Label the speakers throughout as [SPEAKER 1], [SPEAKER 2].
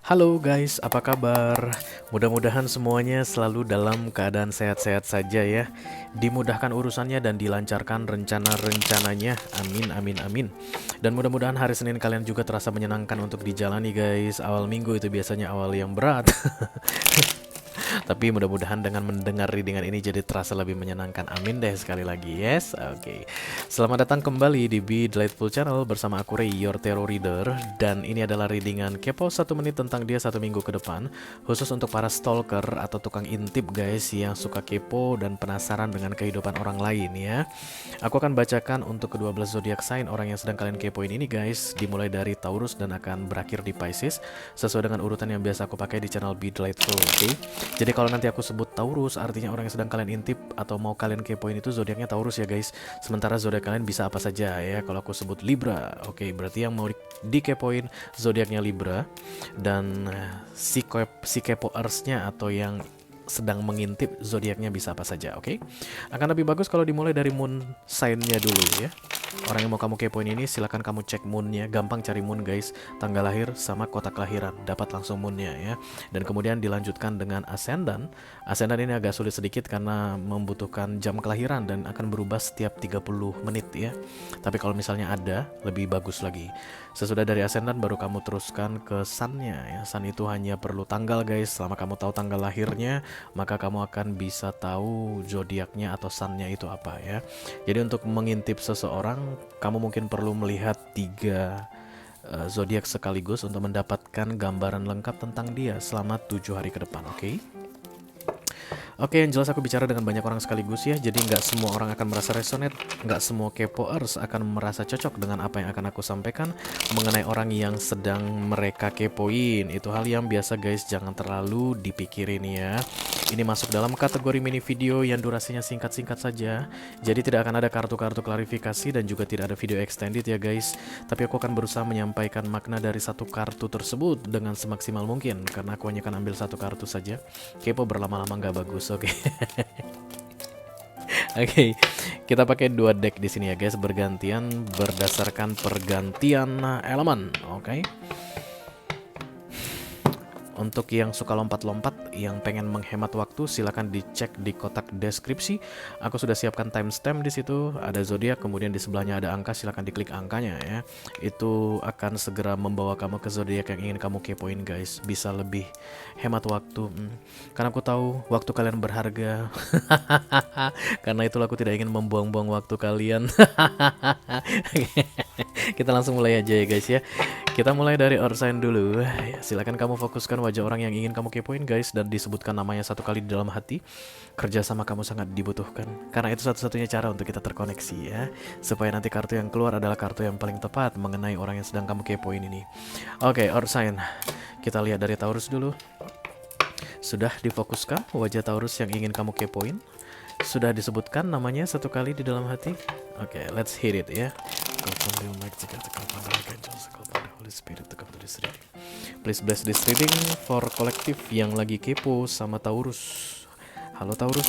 [SPEAKER 1] Halo guys, apa kabar? Mudah-mudahan semuanya selalu dalam keadaan sehat-sehat saja ya. Dimudahkan urusannya dan dilancarkan rencana-rencananya. Amin, amin, amin. Dan mudah-mudahan hari Senin kalian juga terasa menyenangkan untuk dijalani guys. Awal minggu itu biasanya awal yang berat. Tapi mudah-mudahan dengan mendengar readingan ini jadi terasa lebih menyenangkan. Amin deh sekali lagi. Yes, oke. Selamat datang kembali di Be Delightful Channel bersama aku Ray, your Tarot Reader. Dan ini adalah readingan kepo 1 menit tentang dia 1 minggu ke depan. Khusus untuk para stalker atau tukang intip guys yang suka kepo dan penasaran dengan kehidupan orang lain ya. Aku akan bacakan untuk ke-12 zodiak sign orang yang sedang kalian kepoin ini guys. Dimulai dari Taurus dan akan berakhir di Pisces. Sesuai dengan urutan yang biasa aku pakai di channel Be Delightful, oke? Jadi kalau nanti aku sebut Taurus, artinya orang yang sedang kalian intip atau mau kalian kepoin itu zodiaknya Taurus ya guys. Sementara zodiak kalian bisa apa saja ya. Kalau aku sebut Libra, oke, berarti yang mau dikepoin zodiaknya Libra. Dan si kepoersnya atau yang sedang mengintip zodiaknya bisa apa saja, oke? Akan lebih bagus kalau dimulai dari moon sign-nya dulu ya. Orang yang mau kamu kepoin ini silahkan kamu cek moonnya. Gampang cari moon guys, tanggal lahir sama kota kelahiran, dapat langsung moonnya ya. Dan kemudian dilanjutkan dengan ascendant. Ascendant ini agak sulit sedikit karena membutuhkan jam kelahiran dan akan berubah setiap 30 menit ya. Tapi kalau misalnya ada, lebih bagus lagi. Sesudah dari ascendant baru kamu teruskan ke sun-nya ya. Sun itu hanya perlu tanggal guys. Selama kamu tahu tanggal lahirnya, maka kamu akan bisa tahu zodiaknya atau sun-nya itu apa ya. Jadi untuk mengintip seseorang, kamu mungkin perlu melihat 3 zodiak sekaligus untuk mendapatkan gambaran lengkap tentang dia selama 7 hari ke depan, oke? Oke, yang jelas aku bicara dengan banyak orang sekaligus ya. Jadi nggak semua orang akan merasa resonate, nggak semua kepoers akan merasa cocok dengan apa yang akan aku sampaikan mengenai orang yang sedang mereka kepoin. Itu hal yang biasa guys, jangan terlalu dipikirin ya. Ini masuk dalam kategori mini video yang durasinya singkat-singkat saja. Jadi tidak akan ada kartu-kartu klarifikasi dan juga tidak ada video extended ya guys. Tapi aku akan berusaha menyampaikan makna dari satu kartu tersebut dengan semaksimal mungkin. Karena aku hanya akan ambil satu kartu saja. Kepo berlama-lama nggak bagus, oke? Oke, kita pakai 2 deck di sini ya guys, bergantian berdasarkan pergantian elemen, oke? Untuk yang suka lompat-lompat, yang pengen menghemat waktu, silakan dicek di kotak deskripsi. Aku sudah siapkan timestamp di situ, ada zodiak, kemudian di sebelahnya ada angka, silakan diklik angkanya ya. Itu akan segera membawa kamu ke zodiak yang ingin kamu kepoin guys. Bisa lebih hemat waktu. Karena aku tahu waktu kalian berharga. Karena itulah aku tidak ingin membuang-buang waktu kalian. Kita langsung mulai aja ya guys ya. Kita mulai dari earth sign dulu. Silakan kamu fokuskan wajah orang yang ingin kamu kepoin guys dan disebutkan namanya 1 kali di dalam hati. Kerjasama kamu sangat dibutuhkan karena itu satu-satunya cara untuk kita terkoneksi ya. Supaya nanti kartu yang keluar adalah kartu yang paling tepat mengenai orang yang sedang kamu kepoin ini. Oke, earth sign. Kita lihat dari Taurus dulu. Sudah difokuskan wajah Taurus yang ingin kamu kepoin? Sudah disebutkan namanya 1 kali di dalam hati? Oke, let's hit it ya. Please bless this reading for kolektif yang lagi kepo sama Taurus. Halo Taurus.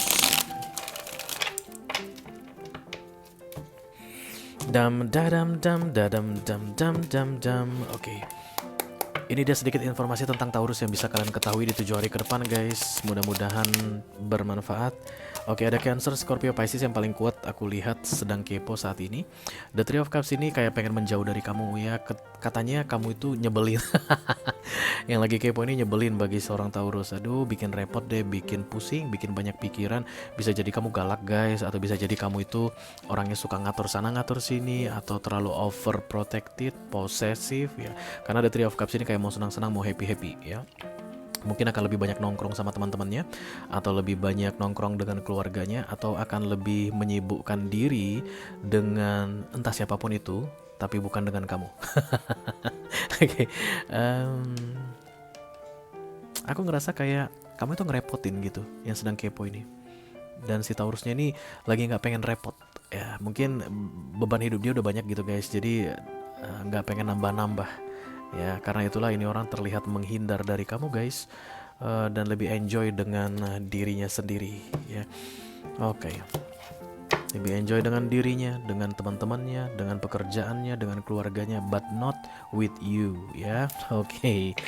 [SPEAKER 1] Dam dadam dam dadam dam dam dam dam. Oke. Ini dia sedikit informasi tentang Taurus yang bisa kalian ketahui di 7 hari ke depan guys. Mudah-mudahan bermanfaat. Oke, ada Cancer, Scorpio, Pisces yang paling kuat aku lihat sedang kepo saat ini. The Three of Cups ini kayak pengen menjauh dari kamu ya. Katanya kamu itu nyebelin. Yang lagi kepo ini nyebelin bagi seorang Taurus. Aduh, bikin repot deh, bikin pusing, bikin banyak pikiran. Bisa jadi kamu galak guys, atau bisa jadi kamu itu orangnya suka ngatur sana ngatur sini, atau terlalu overprotected, posesif ya. Karena The Three of Cups ini kayak mau senang-senang, mau happy-happy ya. Mungkin akan lebih banyak nongkrong sama teman-temannya, atau lebih banyak nongkrong dengan keluarganya, atau akan lebih menyibukkan diri dengan entah siapapun itu, tapi bukan dengan kamu. Oke, aku ngerasa kayak kamu itu ngerepotin gitu, yang sedang kepo ini. Dan si Taurusnya ini lagi nggak pengen repot. Ya, mungkin beban hidup dia udah banyak gitu guys, jadi nggak pengen nambah-nambah. Ya, karena itulah ini orang terlihat menghindar dari kamu guys, dan lebih enjoy dengan dirinya sendiri ya. Oke. Lebih enjoy dengan dirinya, dengan teman-temannya, dengan pekerjaannya, dengan keluarganya, but not with you, ya. Oke.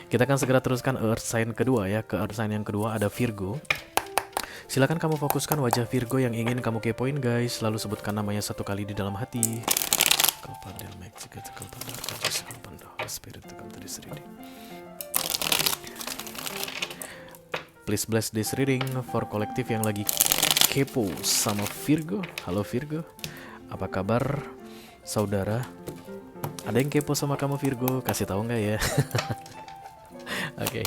[SPEAKER 1] Kita akan segera teruskan earth sign kedua ya. Ke earth sign yang kedua ada Virgo. Silakan kamu fokuskan wajah Virgo yang ingin kamu kepoin, guys. Lalu sebutkan namanya satu kali di dalam hati. Please bless this reading for kolektif yang lagi kepo sama Virgo. Halo Virgo, apa kabar saudara? Ada yang kepo sama kamu Virgo? Kasih tahu nggak ya? Oke,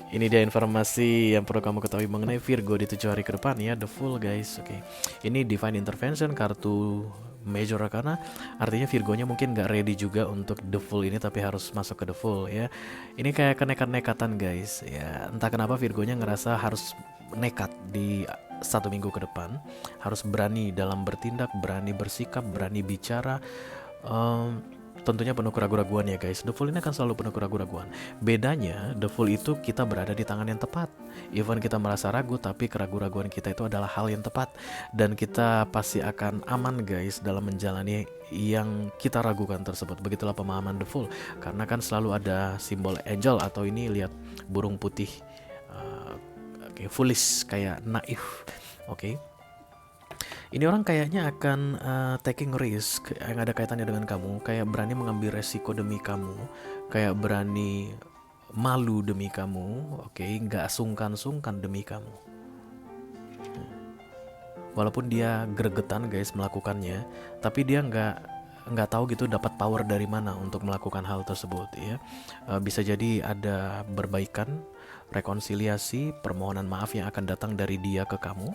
[SPEAKER 1] ini dia informasi yang perlu kamu ketahui mengenai Virgo di 7 hari ke depan ya, the full guys. Oke, ini divine intervention kartu major arcana, artinya Virgonya mungkin gak ready juga untuk the full ini, tapi harus masuk ke the full ya. Ini kayak kenekat-nekatan guys ya, entah kenapa Virgonya ngerasa harus nekat di 1 minggu ke depan, harus berani dalam bertindak, berani bersikap, berani bicara. Tentunya penuh keraguan-raguan ya guys. The full ini akan selalu penuh keraguan-raguan. Bedanya the full itu kita berada di tangan yang tepat. Even kita merasa ragu, tapi keraguan-raguan kita itu adalah hal yang tepat, dan kita pasti akan aman guys dalam menjalani yang kita ragukan tersebut. Begitulah pemahaman the full. Karena kan selalu ada simbol angel, atau ini lihat burung putih, foolish, kayak naif. Oke. Ini orang kayaknya akan taking risk yang ada kaitannya dengan kamu, kayak berani mengambil resiko demi kamu, kayak berani malu demi kamu, oke, nggak sungkan-sungkan demi kamu. Walaupun dia gregetan guys melakukannya, tapi dia nggak tahu gitu dapat power dari mana untuk melakukan hal tersebut ya. Bisa jadi ada perbaikan, rekonsiliasi, permohonan maaf yang akan datang dari dia ke kamu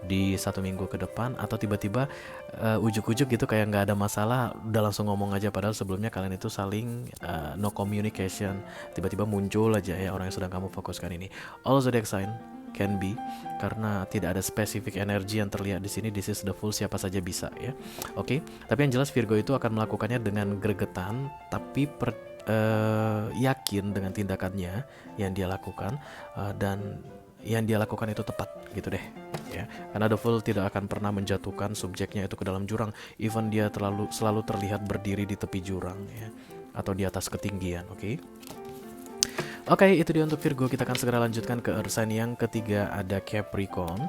[SPEAKER 1] di 1 minggu ke depan, atau tiba-tiba ujuk-ujuk gitu kayak nggak ada masalah, udah langsung ngomong aja, padahal sebelumnya kalian itu saling no communication, tiba-tiba muncul aja ya orang yang sedang kamu fokuskan ini. All zodiac sign can be, karena tidak ada spesifik energi yang terlihat di sini. This is the full, siapa saja bisa ya. Oke, tapi yang jelas Virgo itu akan melakukannya dengan gregetan, tapi yakin dengan tindakannya yang dia lakukan, dan yang dia lakukan itu tepat gitu deh ya. Karena the full tidak akan pernah menjatuhkan subjeknya itu ke dalam jurang, even dia selalu terlihat berdiri di tepi jurang ya, atau di atas ketinggian. Oke, itu dia untuk Virgo. Kita akan segera lanjutkan ke earth sign yang ketiga, ada Capricorn.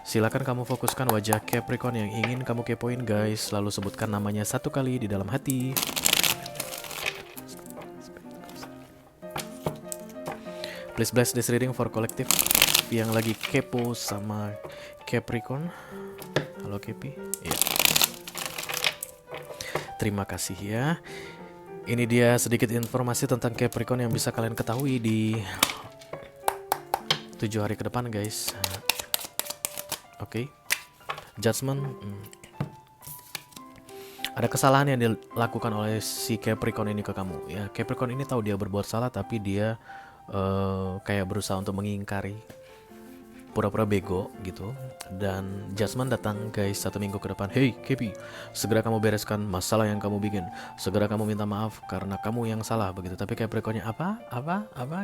[SPEAKER 1] Silakan kamu fokuskan wajah Capricorn yang ingin kamu kepoin guys, lalu sebutkan namanya satu kali di dalam hati. Please bless this reading for collective yang lagi kepo sama Capricorn. Halo Kepi. Ya. Terima kasih ya. Ini dia sedikit informasi tentang Capricorn yang bisa kalian ketahui di 7 hari ke depan guys. Oke. Judgment. Ada kesalahan yang dilakukan oleh si Capricorn ini ke kamu ya. Capricorn ini tahu dia berbuat salah, tapi dia kayak berusaha untuk mengingkari, pura-pura bego gitu. Dan judgment datang guys 1 minggu ke depan. Hey Kepi, segera kamu bereskan masalah yang kamu bikin, segera kamu minta maaf karena kamu yang salah begitu. Tapi Capricornnya apa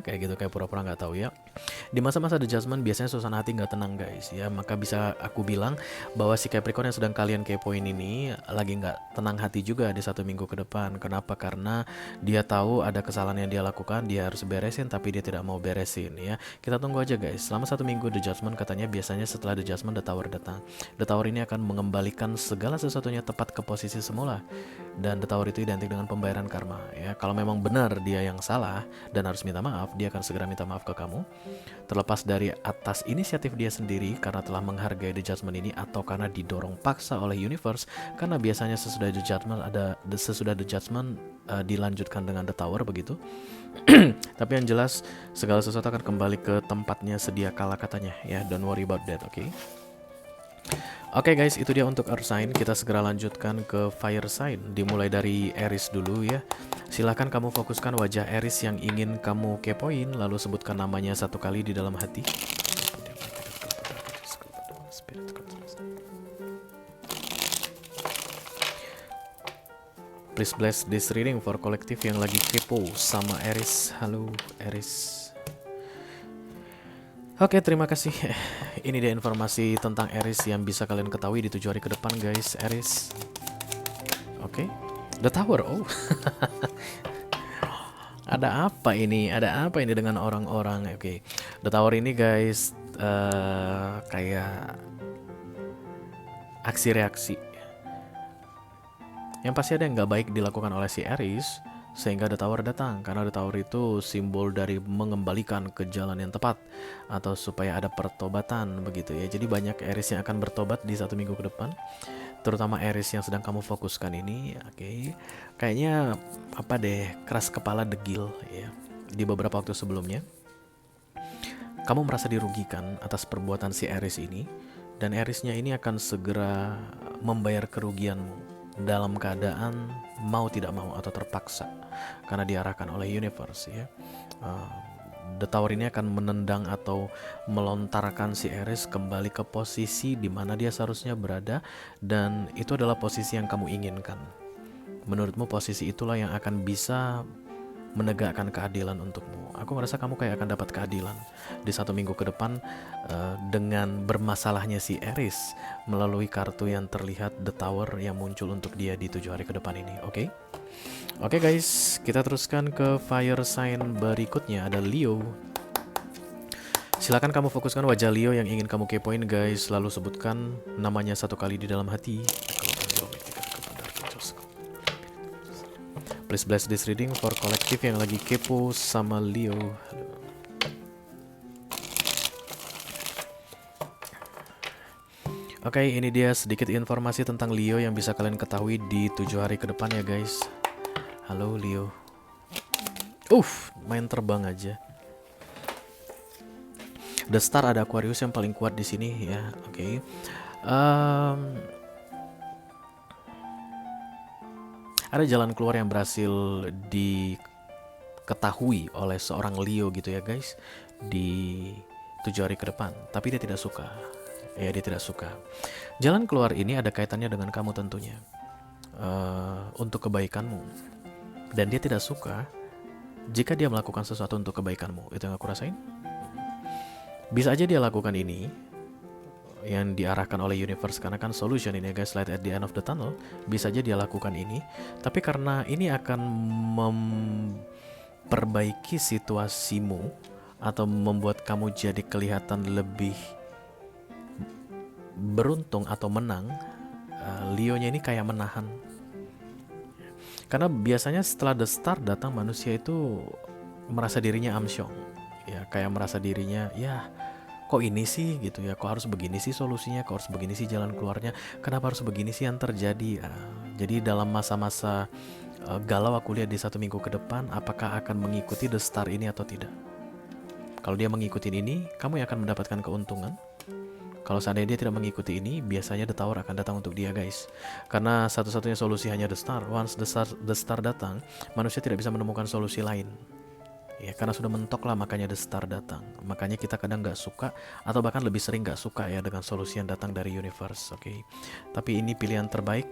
[SPEAKER 1] kayak gitu, kayak pura-pura nggak tahu ya. Di masa-masa the judgment biasanya suasana hati nggak tenang guys ya. Maka bisa aku bilang bahwa si Capricorn yang sedang kalian kepoin ini lagi nggak tenang hati juga di 1 minggu ke depan. Kenapa? Karena dia tahu ada kesalahan yang dia lakukan, dia harus beresin, tapi dia tidak mau beresin ya. Kita tunggu aja guys. Selama 1 minggu the judgment, katanya biasanya setelah the judgment the tower datang. The tower ini akan mengembalikan segala sesuatunya tepat ke posisi semula, dan the tower itu identik dengan pembayaran karma ya. Kalau memang benar dia yang salah dan harus minta maaf, dia akan segera minta maaf ke kamu, terlepas dari atas inisiatif dia sendiri karena telah menghargai the judgment ini, atau karena didorong paksa oleh universe. Karena biasanya sesudah the judgment dilanjutkan dengan the tower begitu. Tapi yang jelas segala sesuatu akan kembali ke tempatnya sedia kala katanya ya. Don't worry about that, Oke guys, itu dia untuk earth sign. Kita segera lanjutkan ke fire sign, dimulai dari Aries dulu ya. Silahkan kamu fokuskan wajah Aries yang ingin kamu kepoin, lalu sebutkan namanya satu kali di dalam hati. Please bless this reading for kolektif yang lagi kepo sama Aries. Halo Aries. Oke, terima kasih. Ini dia informasi tentang Aries yang bisa kalian ketahui di 7 hari ke depan, guys. Aries. Oke. The Tower. Oh. Ada apa ini? Ada apa ini dengan orang-orang? Oke. The Tower ini, guys, kayak aksi reaksi. Yang pasti ada yang nggak baik dilakukan oleh si Aries, sehingga The Tower datang. Karena The Tower itu simbol dari mengembalikan ke jalan yang tepat, atau supaya ada pertobatan begitu ya. Jadi banyak Aries yang akan bertobat di 1 minggu ke depan, terutama Aries yang sedang kamu fokuskan ini. Oke. Kayaknya apa deh, keras kepala, degil ya. Di beberapa waktu sebelumnya kamu merasa dirugikan atas perbuatan si Aries ini, dan Aries-nya ini akan segera membayar kerugianmu dalam keadaan mau tidak mau atau terpaksa karena diarahkan oleh universe ya. The Tower ini akan menendang atau melontarkan si Aries kembali ke posisi di mana dia seharusnya berada, dan itu adalah posisi yang kamu inginkan. Menurutmu posisi itulah yang akan bisa menegakkan keadilan untukmu. Aku merasa kamu kayak akan dapat keadilan di 1 minggu ke depan dengan bermasalahnya si Aries melalui kartu yang terlihat The Tower yang muncul untuk dia di 7 hari ke depan ini. Oke? Oke guys, kita teruskan ke fire sign berikutnya, ada Leo. Silakan kamu fokuskan wajah Leo yang ingin kamu kepoin, guys. Lalu sebutkan namanya 1 kali di dalam hati. Please bless this reading for kolektif yang lagi kepo sama Leo. Oke, ini dia sedikit informasi tentang Leo yang bisa kalian ketahui di 7 hari ke depan ya guys. Halo Leo. Main terbang aja. The Star, ada Aquarius yang paling kuat di sini ya. Oke. Ada jalan keluar yang berhasil diketahui oleh seorang Leo gitu ya guys, di 7 hari ke depan. Tapi dia tidak suka. Ya, dia tidak suka. Jalan keluar ini ada kaitannya dengan kamu tentunya, untuk kebaikanmu. Dan dia tidak suka jika dia melakukan sesuatu untuk kebaikanmu. Itu yang aku rasain. Bisa aja dia lakukan ini yang diarahkan oleh universe, karena kan solution ini guys, light at the end of the tunnel. Bisa aja dia lakukan ini, tapi karena ini akan memperbaiki situasimu atau membuat kamu jadi kelihatan lebih beruntung atau menang, Leo-nya ini kayak menahan. Karena biasanya setelah The Star datang, manusia itu merasa dirinya amsyong ya, kayak merasa dirinya ya, kok ini sih gitu ya, kok harus begini sih solusinya, kok harus begini sih jalan keluarnya, kenapa harus begini sih yang terjadi. Jadi dalam masa-masa galau, aku lihat di 1 minggu ke depan apakah akan mengikuti The Star ini atau tidak. Kalau dia mengikuti ini, kamu yang akan mendapatkan keuntungan. Kalau seandainya dia tidak mengikuti ini, biasanya The Tower akan datang untuk dia guys. Karena satu-satunya solusi hanya The Star. Once The Star datang, manusia tidak bisa menemukan solusi lain ya, karena sudah mentok lah, makanya The Star datang. Makanya kita kadang nggak suka, atau bahkan lebih sering nggak suka ya dengan solusi yang datang dari universe. Oke. Tapi ini pilihan terbaik,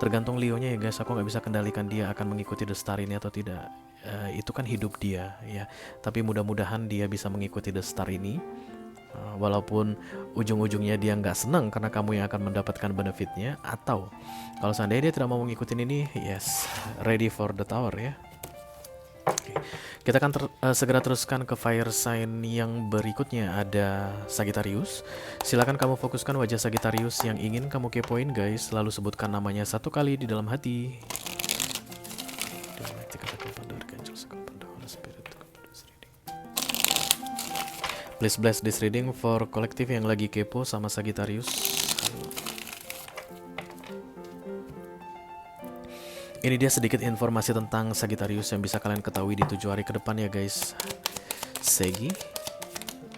[SPEAKER 1] tergantung Leo-nya ya guys. Aku nggak bisa kendalikan dia akan mengikuti The Star ini atau tidak. Itu kan hidup dia ya. Tapi mudah-mudahan dia bisa mengikuti The Star ini, walaupun ujung-ujungnya dia nggak senang karena kamu yang akan mendapatkan benefitnya. Atau kalau seandainya dia tidak mau mengikuti ini, yes, ready for The Tower ya. Oke. Kita akan segera teruskan ke fire sign yang berikutnya, ada Sagittarius. Silakan kamu fokuskan wajah Sagittarius yang ingin kamu kepoin guys, lalu sebutkan namanya 1 kali di dalam hati. Please bless this reading for kolektif yang lagi kepo sama Sagittarius. Ini dia sedikit informasi tentang Sagittarius yang bisa kalian ketahui di 7 hari ke depan ya guys. Segi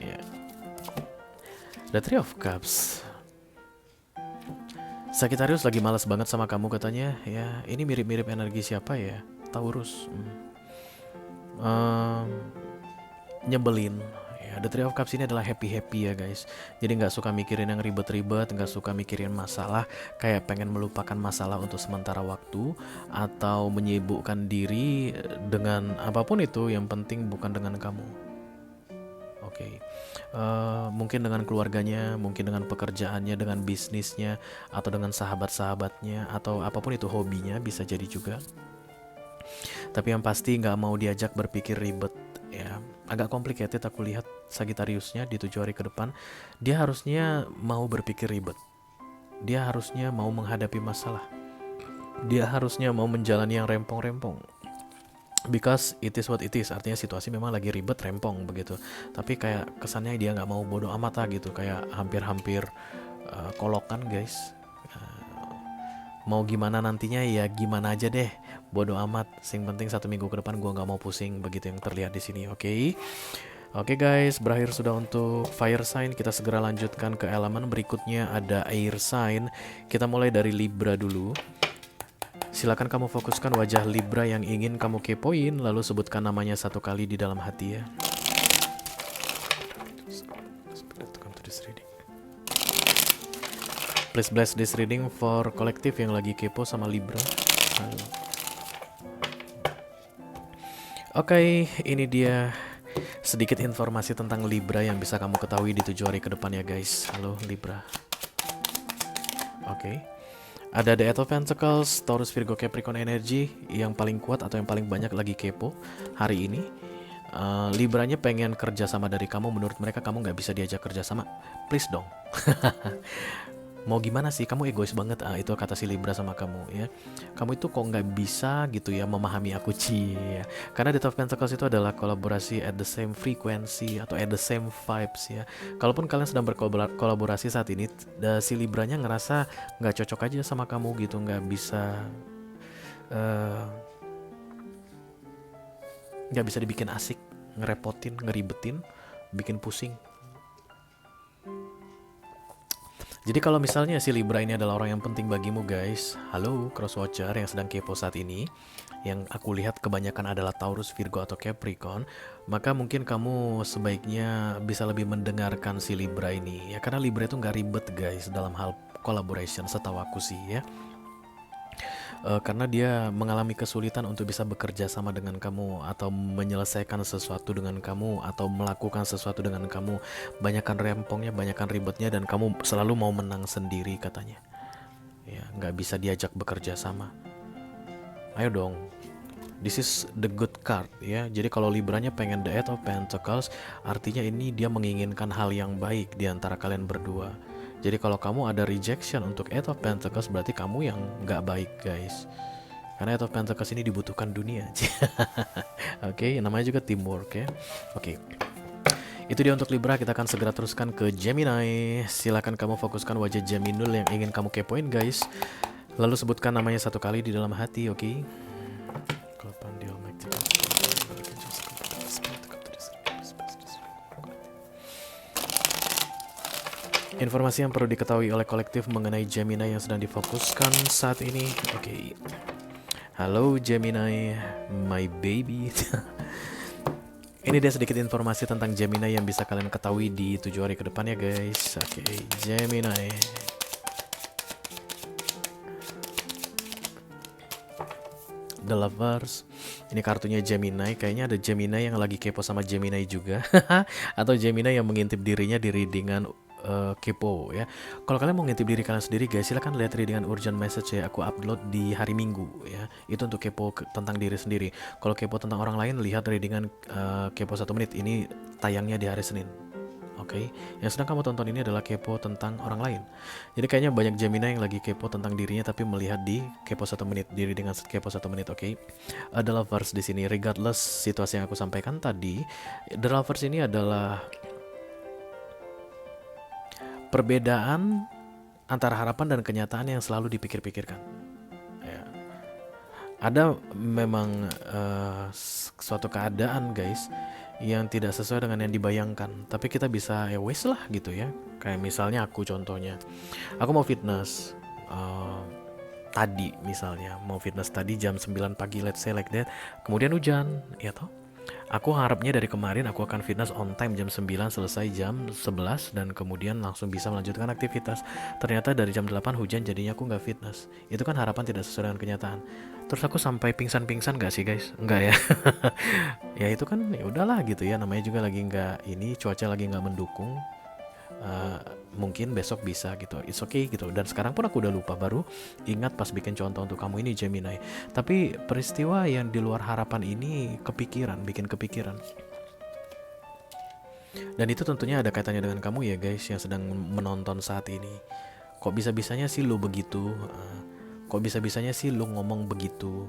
[SPEAKER 1] ya. The Three of Cups. Sagittarius lagi malas banget sama kamu katanya ya. Ini mirip-mirip energi siapa ya? Taurus. Nyebelin. The Three of Cups ini adalah happy-happy ya guys. Jadi gak suka mikirin yang ribet-ribet, gak suka mikirin masalah, kayak pengen melupakan masalah untuk sementara waktu, atau menyibukkan diri dengan apapun itu, yang penting bukan dengan kamu. Oke. Mungkin dengan keluarganya, mungkin dengan pekerjaannya, dengan bisnisnya, atau dengan sahabat-sahabatnya, atau apapun itu hobinya bisa jadi juga. Tapi yang pasti nggak mau diajak berpikir ribet ya. Agak complicated aku lihat Sagittariusnya di 7 hari ke depan. Dia harusnya mau berpikir ribet. Dia harusnya mau menghadapi masalah. Dia harusnya mau menjalani yang rempong-rempong. Because it is what it is, artinya situasi memang lagi ribet, rempong begitu. Tapi kayak kesannya dia nggak mau, bodoh amat lah gitu, kayak hampir-hampir kolokan guys. Mau gimana nantinya ya gimana aja deh, bodoh amat. Sing penting 1 minggu ke depan gua nggak mau pusing, begitu yang terlihat di sini. Oke. Oke guys, berakhir sudah untuk fire sign. Kita segera lanjutkan ke elemen berikutnya, ada air sign. Kita mulai dari Libra dulu. Silakan kamu fokuskan wajah Libra yang ingin kamu kepoin, lalu sebutkan namanya 1 kali di dalam hati ya. Please bless this reading for kolektif yang lagi kepo sama Libra. Oke, ini dia sedikit informasi tentang Libra yang bisa kamu ketahui di 7 hari ke depan ya guys. Halo Libra. Oke. Ada The Eight of Pentacles, Taurus, Virgo, Capricorn energy yang paling kuat atau yang paling banyak lagi kepo hari ini. Libranya pengen kerja sama dari kamu, menurut mereka kamu nggak bisa diajak kerja sama. Please dong. Mau gimana sih, kamu egois banget, itu kata si Libra sama kamu ya. Kamu itu kok nggak bisa gitu ya memahami aku ya. Karena The Eight of Pentacles itu adalah kolaborasi at the same frequency atau at the same vibes ya. Kalaupun kalian sedang berkolaborasi saat ini, si Libranya ngerasa nggak cocok aja sama kamu gitu, nggak bisa dibikin asik, ngerepotin, ngeribetin, bikin pusing. Jadi kalau misalnya si Libra ini adalah orang yang penting bagimu guys, halo crosswatcher yang sedang kepo saat ini, yang aku lihat kebanyakan adalah Taurus, Virgo, atau Capricorn, maka mungkin kamu sebaiknya bisa lebih mendengarkan si Libra ini ya, karena Libra itu nggak ribet guys dalam hal collaboration setahu aku sih ya. Karena dia mengalami kesulitan untuk bisa bekerja sama dengan kamu atau menyelesaikan sesuatu dengan kamu atau melakukan sesuatu dengan kamu. Banyakan rempongnya, banyakan ribetnya, dan kamu selalu mau menang sendiri katanya ya, nggak bisa diajak bekerja sama. Ayo dong, this is the good card ya. Jadi kalau Libranya pengen The Eight of Pentacles, artinya ini dia menginginkan hal yang baik di antara kalian berdua. Jadi kalau kamu ada rejection untuk Eight of Pentacles, berarti kamu yang nggak baik guys. Karena Eight of Pentacles ini dibutuhkan dunia. Oke, namanya juga teamwork ya. Oke. Itu dia untuk Libra. Kita akan segera teruskan ke Gemini. Silakan kamu fokuskan wajah Geminul yang ingin kamu kepoin guys. Lalu sebutkan namanya 1 kali di dalam hati, oke? Informasi yang perlu diketahui oleh kolektif mengenai Gemini yang sedang difokuskan saat ini. Oke. Halo Gemini, my baby. Ini dia sedikit informasi tentang Gemini yang bisa kalian ketahui di 7 hari ke depan ya guys. Oke, Gemini. The Lovers. Ini kartunya Gemini. Kayaknya ada Gemini yang lagi kepo sama Gemini juga. Atau Gemini yang mengintip dirinya di readingan kepo ya. Kalau kalian mau ngintip diri kalian sendiri guys, silahkan lihat readingan urgent message ya, aku upload di hari Minggu ya. Itu untuk kepo tentang diri sendiri. Kalau kepo tentang orang lain, lihat readingan kepo 1 menit. Ini tayangnya di hari Senin. Oke, yang sedang kamu tonton ini adalah kepo tentang orang lain. Jadi kayaknya banyak Gemini yang lagi kepo tentang dirinya tapi melihat di kepo 1 menit, diri dengan kepo 1 menit. Oke. The Lovers di sini, regardless situasi yang aku sampaikan tadi, The Lovers ini adalah perbedaan antara harapan dan kenyataan yang selalu dipikir-pikirkan ya. Ada memang suatu keadaan guys yang tidak sesuai dengan yang dibayangkan, tapi kita bisa ya wes lah gitu ya. Kayak misalnya aku contohnya, aku mau fitness tadi misalnya, mau fitness tadi jam 9 pagi, let's say like that, kemudian hujan ya toh. Aku harapnya dari kemarin aku akan fitness on time jam 9 selesai jam 11 dan kemudian langsung bisa melanjutkan aktivitas. Ternyata dari jam 8 hujan jadinya aku nggak fitness. Itu kan harapan tidak sesuai dengan kenyataan. Terus aku sampai pingsan-pingsan nggak sih guys? Nggak ya. Ya itu kan ya udahlah gitu ya, namanya juga lagi nggak ini, cuaca lagi nggak mendukung. Eh, Mungkin besok bisa gitu, it's okay gitu. Dan sekarang pun aku udah lupa, baru ingat pas bikin contoh untuk kamu ini Gemini. Tapi peristiwa yang di luar harapan ini kepikiran, bikin kepikiran. Dan itu tentunya ada kaitannya dengan kamu ya guys yang sedang menonton saat ini. Kok bisa-bisanya sih lu begitu? Kok bisa-bisanya sih lu ngomong begitu?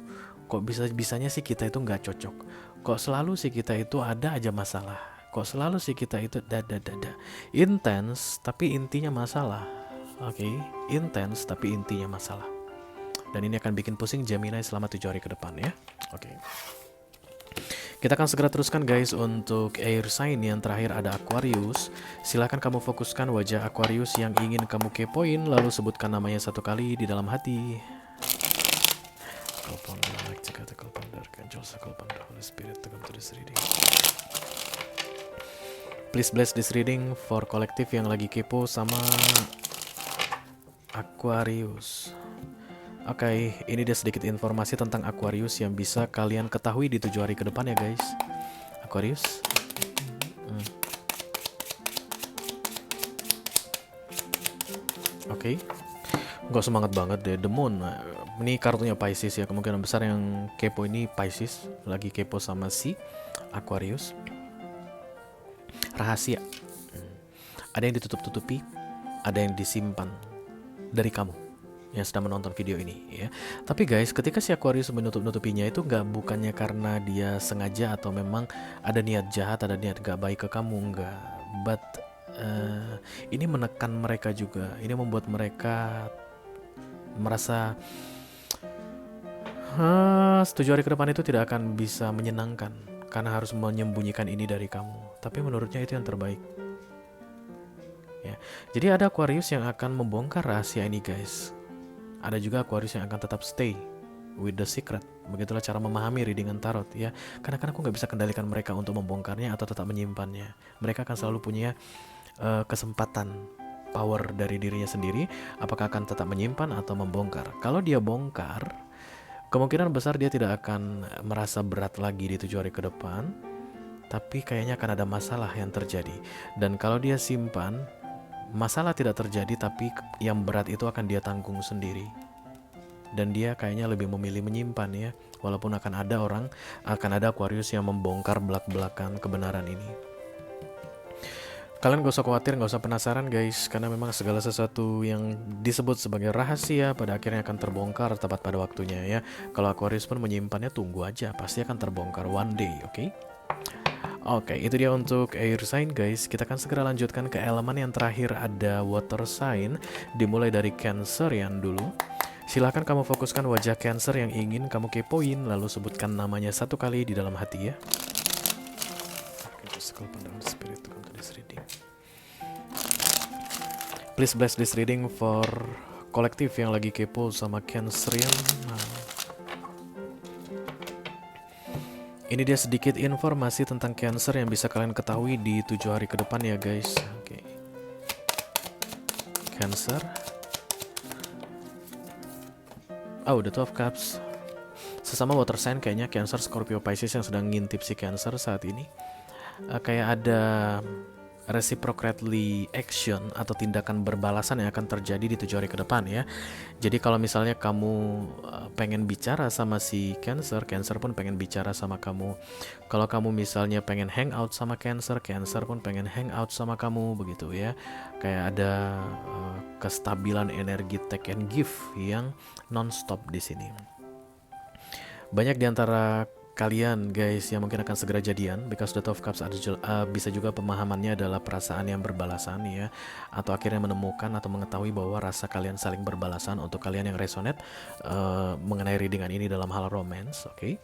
[SPEAKER 1] Kok bisa-bisanya sih kita itu nggak cocok? Kok selalu sih kita itu ada aja masalah? Kok selalu sih kita itu dada intens tapi intinya masalah. Oke, intens tapi intinya masalah. Dan ini akan bikin pusing Gemini selama 7 hari ke depan ya. Oke. Kita akan segera teruskan guys untuk air sign yang terakhir ada Aquarius. Silahkan kamu fokuskan wajah Aquarius yang ingin kamu kepoin, lalu sebutkan namanya satu kali di dalam hati. Please bless this reading for kolektif yang lagi kepo sama Aquarius. Oke, ini dia sedikit informasi tentang Aquarius yang bisa kalian ketahui di 7 hari ke depan ya guys. Aquarius. Oke. Gak semangat banget deh, The Moon. Ini kartunya Pisces ya, kemungkinan besar yang kepo ini Pisces. Lagi kepo sama si Aquarius. Rahasia. Ada yang ditutup-tutupi, ada yang disimpan dari kamu yang sedang menonton video ini ya. Tapi guys, ketika si Aquarius menutup-nutupinya itu nggak, bukannya karena dia sengaja atau memang ada niat jahat, ada niat gak baik ke kamu, nggak. But ini menekan mereka juga. Ini membuat mereka merasa 7 hari ke depan itu tidak akan bisa menyenangkan karena harus menyembunyikan ini dari kamu. Tapi menurutnya itu yang terbaik. Ya. Jadi ada Aquarius yang akan membongkar rahasia ini guys. Ada juga Aquarius yang akan tetap stay with the secret. Begitulah cara memahami readingan tarot ya. Kadang-kadang aku nggak bisa kendalikan mereka untuk membongkarnya atau tetap menyimpannya. Mereka akan selalu punya kesempatan, power dari dirinya sendiri. Apakah akan tetap menyimpan atau membongkar. Kalau dia bongkar, kemungkinan besar dia tidak akan merasa berat lagi di 7 hari ke depan. Tapi kayaknya akan ada masalah yang terjadi. Dan kalau dia simpan, masalah tidak terjadi, tapi yang berat itu akan dia tanggung sendiri. Dan dia kayaknya lebih memilih menyimpan ya. Walaupun akan ada Aquarius yang membongkar belak-belakan kebenaran ini. Kalian gak usah khawatir, gak usah penasaran guys. Karena memang segala sesuatu yang disebut sebagai rahasia pada akhirnya akan terbongkar tepat pada waktunya ya. Kalau Aquarius pun menyimpannya, tunggu aja, pasti akan terbongkar one day, oke? Oke, itu dia untuk air sign guys. Kita akan segera lanjutkan ke elemen yang terakhir, ada water sign. Dimulai dari Cancerian dulu. Silahkan kamu fokuskan wajah Cancer yang ingin kamu kepoin, lalu sebutkan namanya satu kali di dalam hati ya. Please bless this reading for kolektif yang lagi kepo sama Cancerian. Ini dia sedikit informasi tentang Cancer yang bisa kalian ketahui di 7 hari ke depan ya guys. Oke. Cancer. Oh, the 12 cups. Sesama water sign kayaknya Cancer, Scorpio, Pisces yang sedang ngintip si Cancer saat ini. Kayak ada reciprocally action atau tindakan berbalasan yang akan terjadi di 7 hari ke depan ya. Jadi kalau misalnya kamu pengen bicara sama si Cancer, Cancer pun pengen bicara sama kamu. Kalau kamu misalnya pengen hangout sama Cancer, Cancer pun pengen hangout sama kamu, begitu ya. Kayak ada kestabilan energi take and give yang non-stop di sini. Banyak diantara kalian guys yang mungkin akan segera jadian, because the 12 cups bisa juga pemahamannya adalah perasaan yang berbalasan ya, atau akhirnya menemukan atau mengetahui bahwa rasa kalian saling berbalasan. Untuk kalian yang resonate mengenai readingan ini dalam hal romance, oke?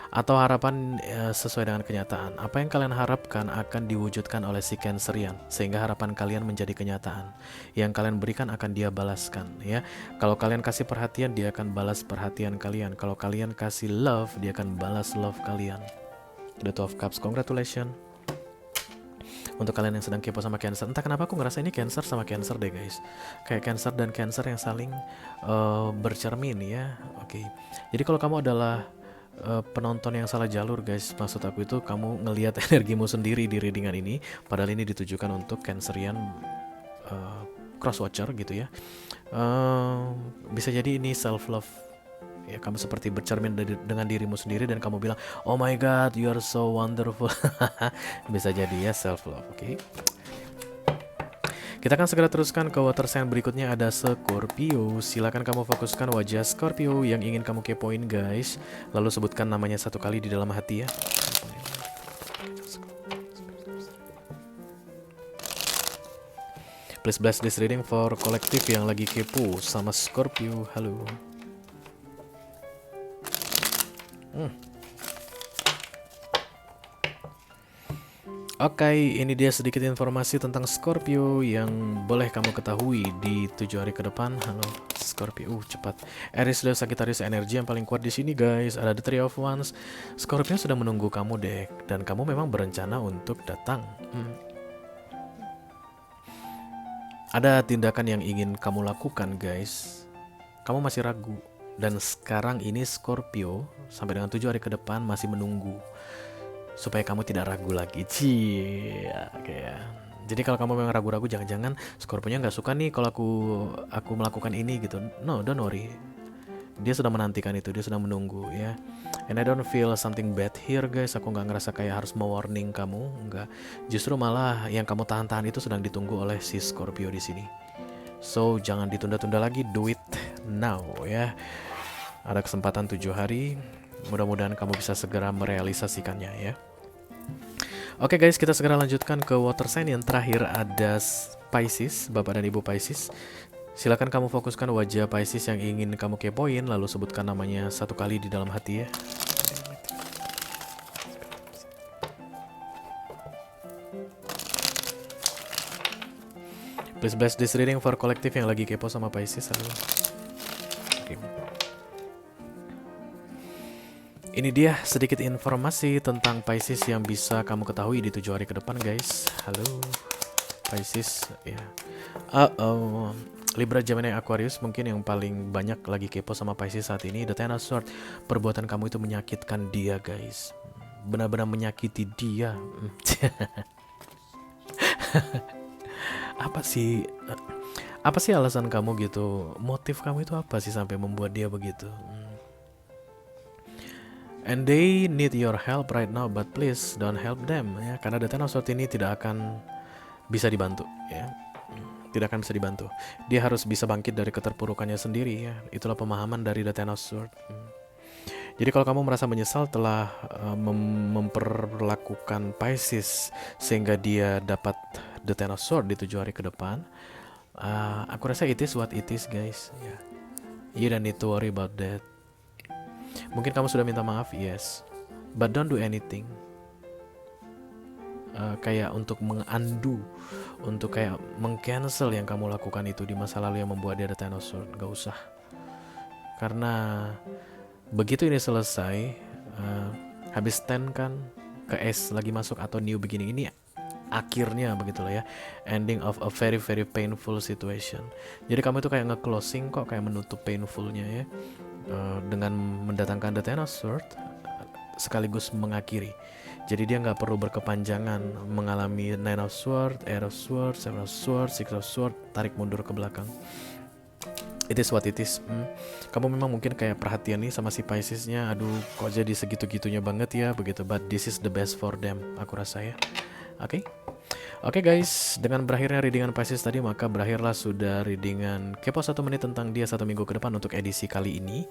[SPEAKER 1] Atau harapan sesuai dengan kenyataan. Apa yang kalian harapkan akan diwujudkan oleh si Cancerian, sehingga harapan kalian menjadi kenyataan. Yang kalian berikan akan dia balaskan ya. Kalau kalian kasih perhatian, dia akan balas perhatian kalian. Kalau kalian kasih love, dia akan balas love kalian. The Two of Cups, congratulations. Untuk kalian yang sedang kepo sama Cancer, entah kenapa aku ngerasa ini Cancer sama Cancer deh guys. Kayak Cancer dan Cancer yang saling bercermin ya. Oke. Jadi kalau kamu adalah penonton yang salah jalur guys, maksud aku itu kamu ngelihat energimu sendiri di readingan ini, padahal ini ditujukan untuk Cancerian cross watcher gitu ya. Bisa jadi ini self love ya, kamu seperti bercermin dengan dirimu sendiri dan kamu bilang, oh my god, you are so wonderful. Bisa jadi ya, self love. Oke. Kita akan segera teruskan ke water sign berikutnya, ada Scorpio. Silakan kamu fokuskan wajah Scorpio yang ingin kamu kepoin guys, lalu sebutkan namanya satu kali di dalam hati ya. Please bless this reading for kolektif yang lagi kepo sama Scorpio. Halo. Oke, ini dia sedikit informasi tentang Scorpio yang boleh kamu ketahui di 7 hari ke depan. Halo Scorpio, cepat. Aries dan Sagittarius energi yang paling kuat di sini guys. Ada The Three of Wands. Scorpio sudah menunggu kamu deh, dan kamu memang berencana untuk datang. Ada tindakan yang ingin kamu lakukan guys. Kamu masih ragu, dan sekarang ini Scorpio sampai dengan 7 hari ke depan masih menunggu supaya kamu tidak ragu lagi. Oke ya. Jadi kalau kamu memang ragu-ragu, jangan-jangan Scorpio-nya nggak suka nih kalau aku melakukan ini gitu. No, don't worry. Dia sudah menantikan itu, dia sudah menunggu ya. And I don't feel something bad here guys. Aku nggak ngerasa kayak harus mewarning kamu, enggak. Justru malah yang kamu tahan-tahan itu sedang ditunggu oleh si Scorpio di sini. So jangan ditunda-tunda lagi, do it now ya. Ada kesempatan 7 hari. Mudah-mudahan kamu bisa segera merealisasikannya ya. Oke guys, kita segera lanjutkan ke water sign yang terakhir, ada Pisces, Bapak dan Ibu Pisces. Silakan kamu fokuskan wajah Pisces yang ingin kamu kepoin, lalu sebutkan namanya satu kali di dalam hati ya. Please bless this reading for kolektif yang lagi kepo sama Pisces. Halo. Okay. Ini dia sedikit informasi tentang Pisces yang bisa kamu ketahui di 7 hari ke depan guys. Halo Pisces ya. Libra, Gemini, Aquarius mungkin yang paling banyak lagi kepo sama Pisces saat ini. The Ten of Swords, perbuatan kamu itu menyakitkan dia guys. Benar-benar menyakiti dia. Apa sih alasan kamu gitu? Motif kamu itu apa sih sampai membuat dia begitu? And they need your help right now, but please don't help them ya, karena The Ten of Swords ini tidak akan bisa dibantu ya. Tidak akan bisa dibantu. Dia harus bisa bangkit dari keterpurukannya sendiri ya. Itulah pemahaman dari The Ten of Swords. Jadi kalau kamu merasa menyesal telah memperlakukan Pisces sehingga dia dapat The Ten of Swords di 7 hari ke depan, aku rasa it is what it is guys ya. You don't need to worry about that. Mungkin kamu sudah minta maaf, yes, but don't do anything kayak untuk mengundo, untuk kayak mengcancel yang kamu lakukan itu di masa lalu yang membuat dia The Ten of Swords. Gak usah, karena begitu ini selesai, habis 10 kan ke S lagi masuk atau new beginning, ini akhirnya begitulah ya, ending of a very very painful situation. Jadi kamu itu kayak nge-closing kok, kayak menutup painfulnya ya, dengan mendatangkan The Ten of Swords sekaligus mengakhiri. Jadi dia nggak perlu berkepanjangan mengalami Nine of Swords, Eight of Swords, Seven of Swords, Six of Swords, tarik mundur ke belakang. It is what it is. Kamu memang mungkin kayak perhatian nih sama si Pisces-nya, aduh kok jadi segitu-gitunya banget ya begitu, but this is the best for them, aku rasa ya. Oke guys, dengan berakhirnya readingan Pisces tadi, maka berakhirlah sudah readingan kepo 1 menit tentang dia 1 minggu ke depan untuk edisi kali ini.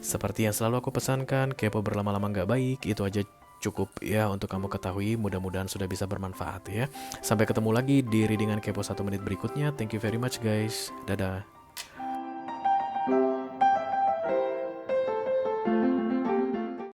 [SPEAKER 1] Seperti yang selalu aku pesankan, kepo berlama-lama nggak baik, itu aja cukup ya untuk kamu ketahui. Mudah-mudahan sudah bisa bermanfaat ya. Sampai ketemu lagi di readingan kepo 1 menit berikutnya. Thank you very much guys, dadah.